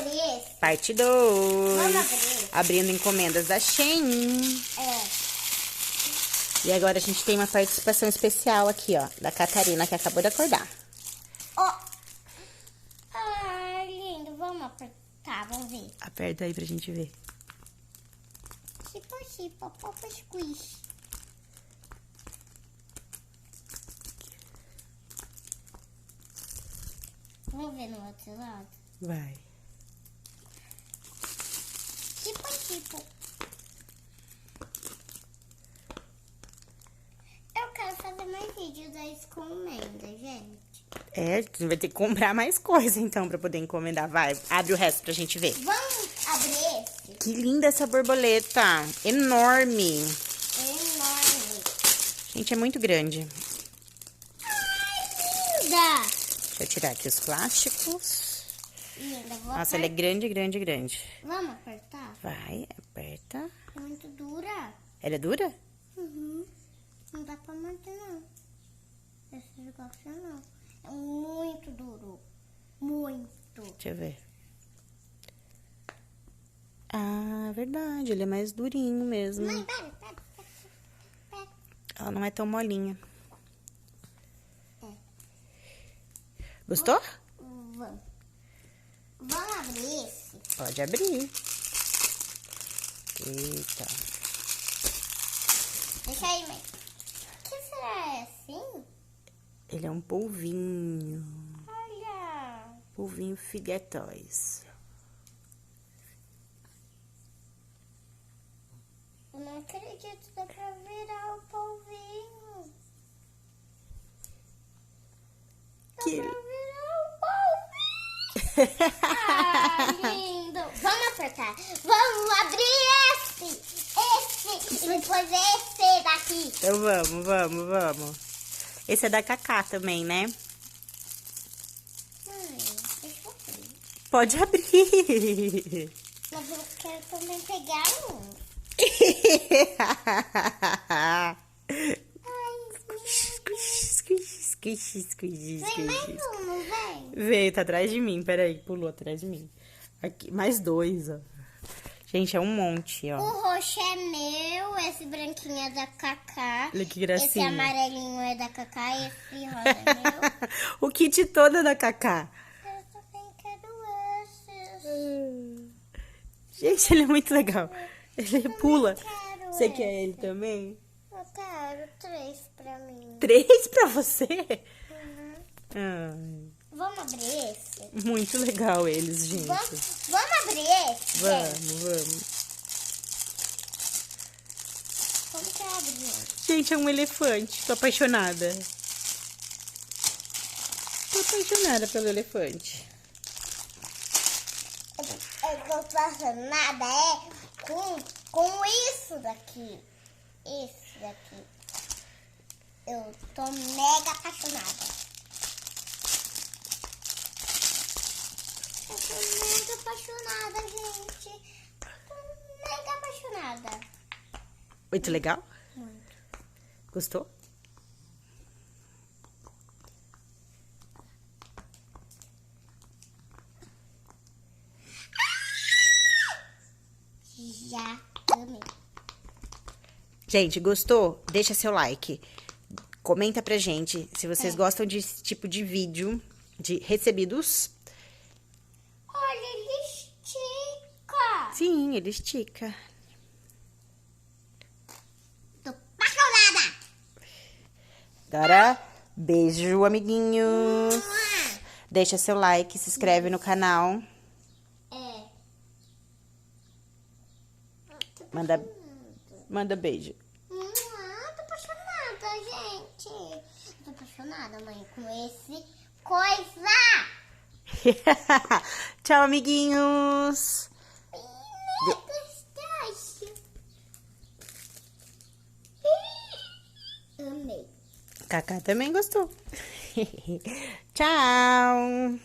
abrir esse? Parte 2. Vamos abrir. Abrindo encomendas da Shein. E agora a gente tem uma participação especial aqui, ó. Da Catarina, que acabou de acordar. Ó. Ai, lindo. Vamos apertar, vamos ver. Aperta aí pra gente ver. Chipa, popa, squish. Vamos ver no outro lado. Vai. Chipa. Eu quero fazer mais vídeos da encomenda, gente. É, você vai ter que comprar mais coisa, então, pra poder encomendar. Vai, abre o resto pra gente ver. Vamos abrir esse? Que linda essa borboleta. Enorme. Enorme. Gente, é muito grande. Ai, linda. Deixa eu tirar aqui os plásticos. Linda, vou Nossa, ela é grande, grande, grande. Vamos apertar? Vai, aperta. É muito dura. Ela é dura? Uhum. Não dá pra manter, não. Esse negócio não. É muito duro. Muito. Deixa eu ver. Ah, verdade. Ele é mais durinho mesmo. Mãe, pera. Ela não é tão molinha. É. Gostou? Vamos abrir esse? Pode abrir. Eita. Deixa aí, mãe. O que será assim? Ele é um polvinho. Olha. Polvinho Figuetóis. Eu não acredito, dá pra virar o polvinho. Dá Que- pra virar o polvinho. Ah, lindo. Vamos apertar. Vamos abrir esse. E depois esse daqui. Então vamos. Esse é da Cacá também, né? Deixa eu abrir. Pode abrir. Mas eu quero também pegar um. Ai, vem mais um, não vem? Veio, tá atrás de mim. Peraí, pulou atrás de mim. Aqui, mais 2, ó. Gente, é um monte, ó. O roxo é meu, esse branquinho é da Cacá. Olha que Esse gracinha. amarelinho é da Cacá, esse rosa é meu. O kit todo é da Cacá. Eu também quero esses. Gente, ele é muito legal. Ele pula. Quero Você quer esse. ele também? Eu quero 3 pra mim. 3 pra você? Uhum. Ai, Vamos abrir esse? muito legal eles, gente. Vamos abrir esse? Vamos. Como que abre? Gente, é um elefante. Tô apaixonada. Tô apaixonada pelo elefante. Eu tô apaixonada com isso daqui. Esse daqui. Eu tô mega apaixonada. Eu tô mega apaixonada, gente. Tô mega apaixonada. Muito legal? Muito. Gostou? Já amei. Gente, gostou? Deixa seu like. Comenta pra gente se vocês gostam desse tipo de vídeo de recebidos. Olha, ele estica. Sim, ele estica. Tô apaixonada. Agora, beijo, amiguinhos. Deixa seu like, se inscreve no canal. É. Manda beijo. Tô apaixonada, gente. Tô apaixonada, mãe, com esse coisa. Tchau, amiguinhos. Gostaste? Amei. Cacá também gostou. Tchau.